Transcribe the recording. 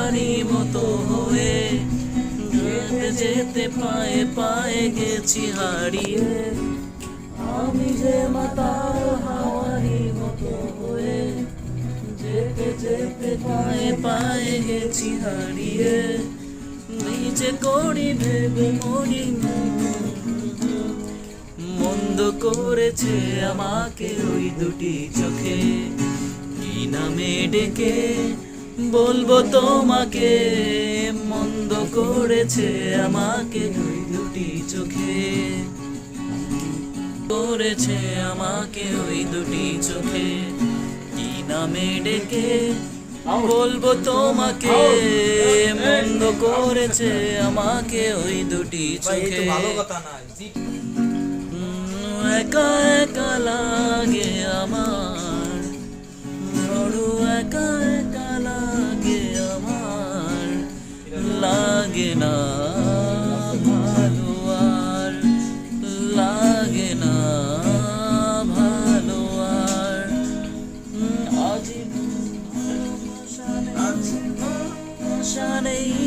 হাওয়ারি মতো হয়ে যেতে যেতে পায়ে পায়ে গেছি হারিয়ে। আমি যে মাতাল হাওয়ারি মতো হয়ে যেতে যেতে পায়ে পায়ে গেছি হারিয়ে। নিজে করি ভেবে মরি মন্দ করেছে আমাকে ওই দুটি চোখে। কি নামে ডেকে বলবো তোমাকে, মন্দ করেছে আমাকে ওই দুটি চোখে। করেছে আমাকে ওই দুটি চোখে। কি নামে ডেকে বলবো তোমাকে, মন্দ করেছে আমাকে ওই দুটি চোখে। একা একা লাগে আমার, বড় একা একা লাগে আমার। লাগে না ভালো আর, লাগে না ভালো আর। আজ ভালোবাসা নেই